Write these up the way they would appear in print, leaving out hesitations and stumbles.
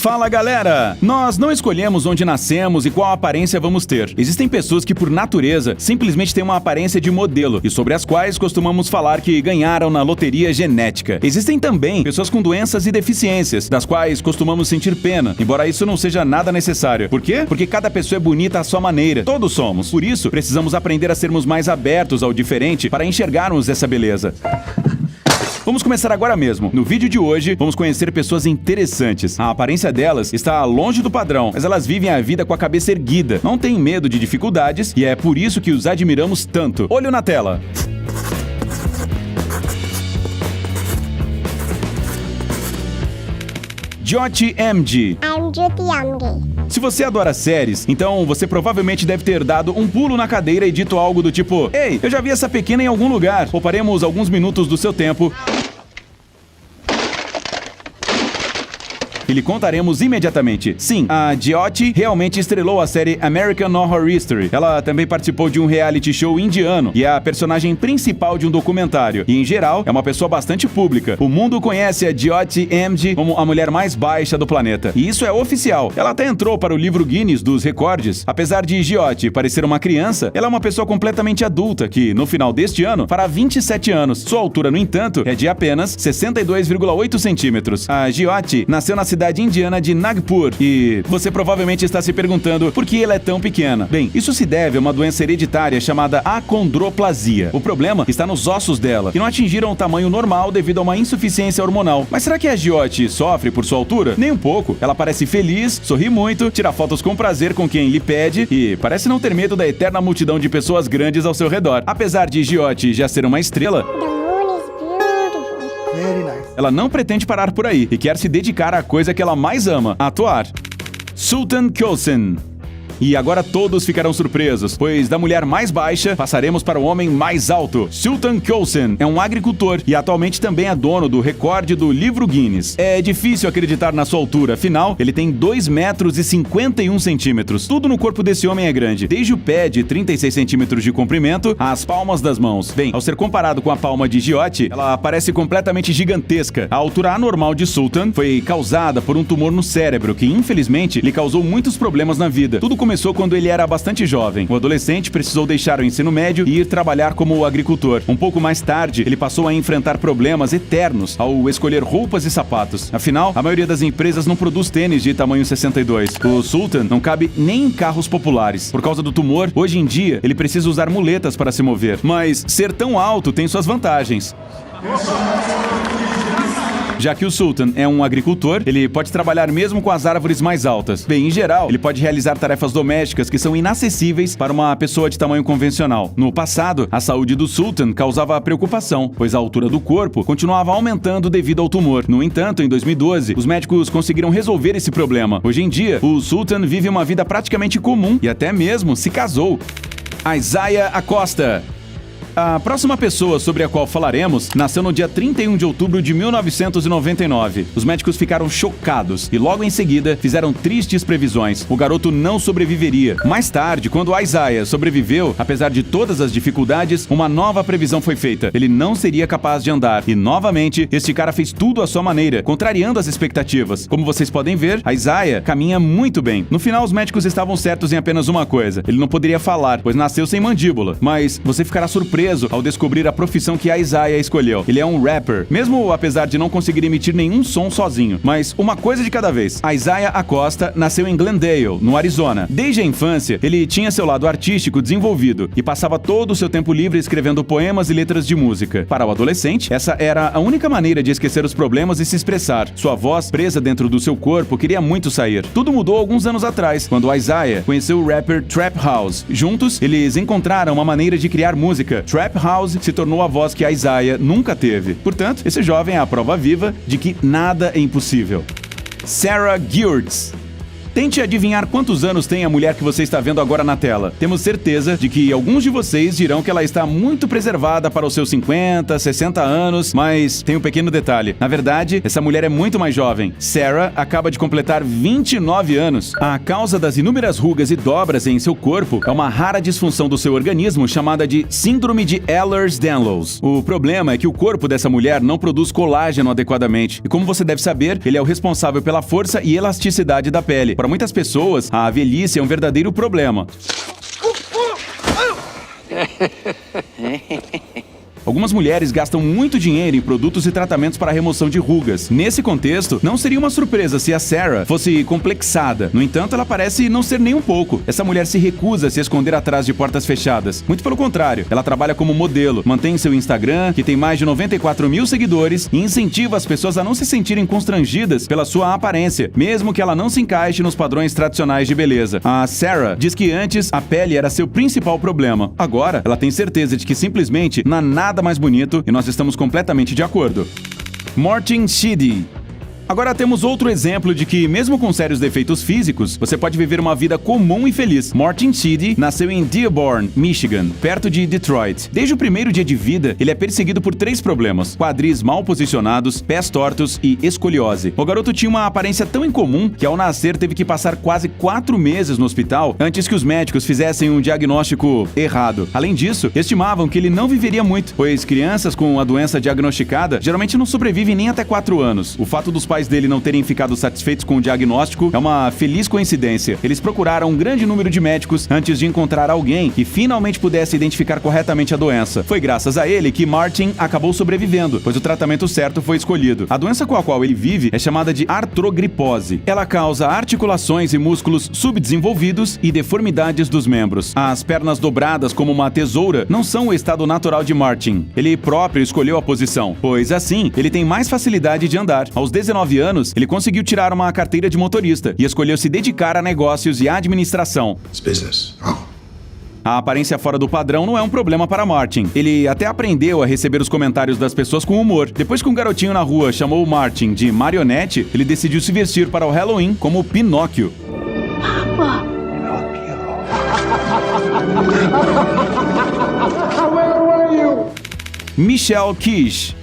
Fala galera! Nós não escolhemos onde nascemos e qual aparência vamos ter. Existem pessoas que por natureza simplesmente têm uma aparência de modelo e sobre as quais costumamos falar que ganharam na loteria genética. Existem também pessoas com doenças e deficiências, das quais costumamos sentir pena, embora isso não seja nada necessário. Por quê? Porque cada pessoa é bonita à sua maneira. Todos somos. Por isso, precisamos aprender a sermos mais abertos ao diferente para enxergarmos essa beleza. Vamos começar agora mesmo. No vídeo de hoje, vamos conhecer pessoas interessantes. A aparência delas está longe do padrão, mas elas vivem a vida com a cabeça erguida, não têm medo de dificuldades e é por isso que os admiramos tanto. Olho na tela. Jyoti Amge. I'm Jyoti Amge. Se você adora séries, então você provavelmente deve ter dado um pulo na cadeira e dito algo do tipo: "Ei, eu já vi essa pequena em algum lugar." Pouparemos alguns minutos do seu tempo e lhe contaremos imediatamente. Sim, a Jyoti realmente estrelou a série American Horror Story. Ela também participou de um reality show indiano e é a personagem principal de um documentário. E, em geral, é uma pessoa bastante pública. O mundo conhece a Jyoti Amge como a mulher mais baixa do planeta. E isso é oficial. Ela até entrou para o livro Guinness dos recordes. Apesar de Jyoti parecer uma criança, ela é uma pessoa completamente adulta que, no final deste ano, fará 27 anos. Sua altura, no entanto, é de apenas 62,8 centímetros. A Jyoti nasceu na cidade indiana de Nagpur e você provavelmente está se perguntando por que ela é tão pequena. Bem, isso se deve a uma doença hereditária chamada acondroplasia. O problema está nos ossos dela, que não atingiram o tamanho normal devido a uma insuficiência hormonal. Mas será que a Jyoti sofre por sua altura? Nem um pouco. Ela parece feliz, sorri muito, tira fotos com prazer com quem lhe pede e parece não ter medo da eterna multidão de pessoas grandes ao seu redor. Apesar de Jyoti já ser uma estrela, ela não pretende parar por aí e quer se dedicar à coisa que ela mais ama, atuar. Sultan Kösen. E agora todos ficarão surpresos, pois da mulher mais baixa passaremos para o homem mais alto. Sultan Kösen é um agricultor e atualmente também é dono do recorde do livro Guinness. É difícil acreditar na sua altura, afinal, ele tem 2 metros e 51 centímetros. Tudo no corpo desse homem é grande, desde o pé de 36 centímetros de comprimento às palmas das mãos. Bem, ao ser comparado com a palma de Jyoti, ela parece completamente gigantesca. A altura anormal de Sultan foi causada por um tumor no cérebro que, infelizmente, lhe causou muitos problemas na vida. Tudo começou quando ele era bastante jovem. O adolescente precisou deixar o ensino médio e ir trabalhar como agricultor. Um pouco mais tarde, ele passou a enfrentar problemas eternos ao escolher roupas e sapatos. Afinal, a maioria das empresas não produz tênis de tamanho 62. O Sultan não cabe nem em carros populares. Por causa do tumor, hoje em dia, ele precisa usar muletas para se mover. Mas ser tão alto tem suas vantagens. Já que o Sultan é um agricultor, ele pode trabalhar mesmo com as árvores mais altas. Bem, em geral, ele pode realizar tarefas domésticas que são inacessíveis para uma pessoa de tamanho convencional. No passado, a saúde do Sultan causava preocupação, pois a altura do corpo continuava aumentando devido ao tumor. No entanto, em 2012, os médicos conseguiram resolver esse problema. Hoje em dia, o Sultan vive uma vida praticamente comum e até mesmo se casou. Isaiah Acosta. A próxima pessoa sobre a qual falaremos nasceu no dia 31 de outubro de 1999. Os médicos ficaram chocados e logo em seguida fizeram tristes previsões. O garoto não sobreviveria. Mais tarde, quando Isaiah sobreviveu, apesar de todas as dificuldades, uma nova previsão foi feita. Ele não seria capaz de andar. E novamente, este cara fez tudo à sua maneira, contrariando as expectativas. Como vocês podem ver, Isaiah caminha muito bem. No final, os médicos estavam certos em apenas uma coisa. Ele não poderia falar, pois nasceu sem mandíbula. Mas você ficará surpreso ao descobrir a profissão que a Isaiah escolheu. Ele é um rapper, mesmo apesar de não conseguir emitir nenhum som sozinho. Mas uma coisa de cada vez. Isaiah Acosta nasceu em Glendale, no Arizona. Desde a infância, ele tinha seu lado artístico desenvolvido e passava todo o seu tempo livre escrevendo poemas e letras de música. Para o adolescente, essa era a única maneira de esquecer os problemas e se expressar. Sua voz, presa dentro do seu corpo, queria muito sair. Tudo mudou alguns anos atrás, quando Isaiah conheceu o rapper Trap House. Juntos, eles encontraram uma maneira de criar música. Trap House se tornou a voz que a Isaiah nunca teve. Portanto, esse jovem é a prova viva de que nada é impossível. Sarah Geertz. Tente adivinhar quantos anos tem a mulher que você está vendo agora na tela. Temos certeza de que alguns de vocês dirão que ela está muito preservada para os seus 50, 60 anos, mas tem um pequeno detalhe. Na verdade, essa mulher é muito mais jovem. Sarah acaba de completar 29 anos. A causa das inúmeras rugas e dobras em seu corpo é uma rara disfunção do seu organismo chamada de Síndrome de Ehlers-Danlos. O problema é que o corpo dessa mulher não produz colágeno adequadamente. E como você deve saber, ele é o responsável pela força e elasticidade da pele. Para muitas pessoas, a velhice é um verdadeiro problema. Algumas mulheres gastam muito dinheiro em produtos e tratamentos para a remoção de rugas. Nesse contexto, não seria uma surpresa se a Sarah fosse complexada. No entanto, ela parece não ser nem um pouco. Essa mulher se recusa a se esconder atrás de portas fechadas. Muito pelo contrário, ela trabalha como modelo, mantém seu Instagram, que tem mais de 94 mil seguidores, e incentiva as pessoas a não se sentirem constrangidas pela sua aparência, mesmo que ela não se encaixe nos padrões tradicionais de beleza. A Sarah diz que antes a pele era seu principal problema. Agora, ela tem certeza de que simplesmente não há nada mais bonito, e nós estamos completamente de acordo. Martin Sheedy. Agora temos outro exemplo de que, mesmo com sérios defeitos físicos, você pode viver uma vida comum e feliz. Martin Sheedy nasceu em Dearborn, Michigan, perto de Detroit. Desde o primeiro dia de vida, ele é perseguido por 3 problemas: quadris mal posicionados, pés tortos e escoliose. O garoto tinha uma aparência tão incomum que, ao nascer, teve que passar quase 4 meses no hospital antes que os médicos fizessem um diagnóstico errado. Além disso, estimavam que ele não viveria muito, pois crianças com a doença diagnosticada geralmente não sobrevivem nem até 4 anos. O fato dos pais dele não terem ficado satisfeitos com o diagnóstico é uma feliz coincidência. Eles procuraram um grande número de médicos antes de encontrar alguém que finalmente pudesse identificar corretamente a doença. Foi graças a ele que Martin acabou sobrevivendo, pois o tratamento certo foi escolhido. A doença com a qual ele vive é chamada de artrogripose. Ela causa articulações e músculos subdesenvolvidos e deformidades dos membros. As pernas dobradas como uma tesoura não são o estado natural de Martin. Ele próprio escolheu a posição, pois assim ele tem mais facilidade de andar. Aos 19 anos, ele conseguiu tirar uma carteira de motorista e escolheu se dedicar a negócios e administração. A aparência fora do padrão não é um problema para Martin. Ele até aprendeu a receber os comentários das pessoas com humor. Depois que um garotinho na rua chamou Martin de marionete, ele decidiu se vestir para o Halloween como Pinóquio. Papa. Michelle Kish.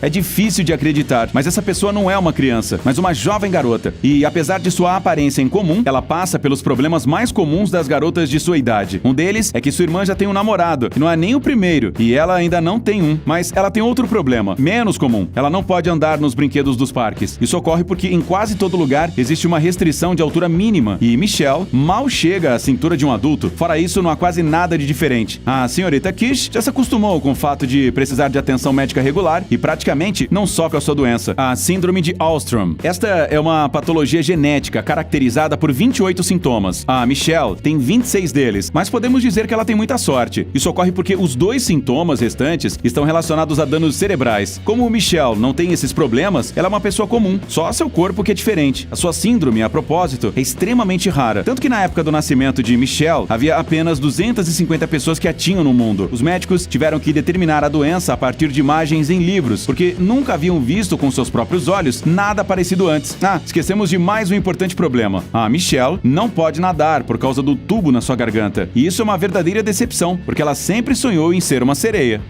É difícil de acreditar, mas essa pessoa não é uma criança, mas uma jovem garota. E apesar de sua aparência incomum, ela passa pelos problemas mais comuns das garotas de sua idade. Um deles é que sua irmã já tem um namorado, que não é nem o primeiro, e ela ainda não tem um. Mas ela tem outro problema, menos comum. Ela não pode andar nos brinquedos dos parques. Isso ocorre porque em quase todo lugar existe uma restrição de altura mínima, e Michelle mal chega à cintura de um adulto. Fora isso, não há quase nada de diferente. A senhorita Kish já se acostumou com o fato de precisar de atenção médica regular e praticamente não sofre a sua doença, a síndrome de Alström. Esta é uma patologia genética caracterizada por 28 sintomas. A Michelle tem 26 deles, mas podemos dizer que ela tem muita sorte. Isso ocorre porque os 2 sintomas restantes estão relacionados a danos cerebrais. Como Michelle não tem esses problemas, ela é uma pessoa comum, só seu corpo que é diferente. A sua síndrome, a propósito, é extremamente rara. Tanto que na época do nascimento de Michelle, havia apenas 250 pessoas que a tinham no mundo. Os médicos tiveram que determinar a doença a partir de imagens em livros, porque nunca haviam visto com seus próprios olhos nada parecido antes. Esquecemos de mais um importante problema. A Michelle não pode nadar por causa do tubo na sua garganta. E isso é uma verdadeira decepção, porque ela sempre sonhou em ser uma sereia.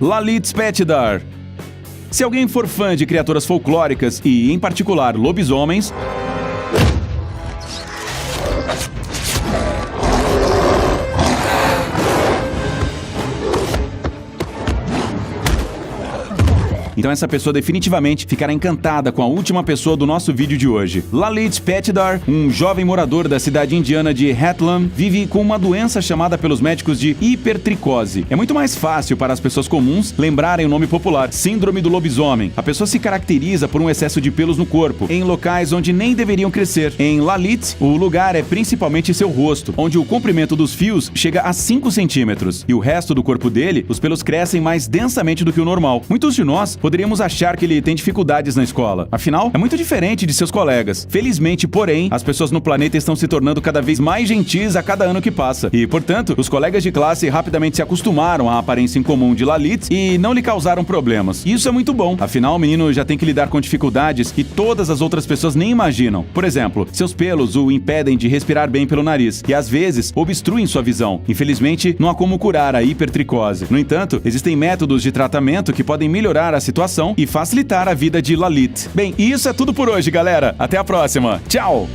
Lalit Petidar. Se alguém for fã de criaturas folclóricas e, em particular, lobisomens, então essa pessoa definitivamente ficará encantada com a última pessoa do nosso vídeo de hoje. Lalit Petidar, um jovem morador da cidade indiana de Hatlam, vive com uma doença chamada pelos médicos de hipertricose. É muito mais fácil para as pessoas comuns lembrarem o nome popular, síndrome do lobisomem. A pessoa se caracteriza por um excesso de pelos no corpo, em locais onde nem deveriam crescer. Em Lalit, o lugar é principalmente seu rosto, onde o comprimento dos fios chega a 5 centímetros, e o resto do corpo dele, os pelos crescem mais densamente do que o normal. Muitos de nós poderiam poderíamos achar que ele tem dificuldades na escola. Afinal, é muito diferente de seus colegas. Felizmente, porém, as pessoas no planeta estão se tornando cada vez mais gentis a cada ano que passa. E, portanto, os colegas de classe rapidamente se acostumaram à aparência incomum de Lalit e não lhe causaram problemas. E isso é muito bom. Afinal, o menino já tem que lidar com dificuldades que todas as outras pessoas nem imaginam. Por exemplo, seus pelos o impedem de respirar bem pelo nariz e, às vezes, obstruem sua visão. Infelizmente, não há como curar a hipertricose. No entanto, existem métodos de tratamento que podem melhorar a situação e facilitar a vida de Lalit. Bem, e isso é tudo por hoje, galera. Até a próxima. Tchau!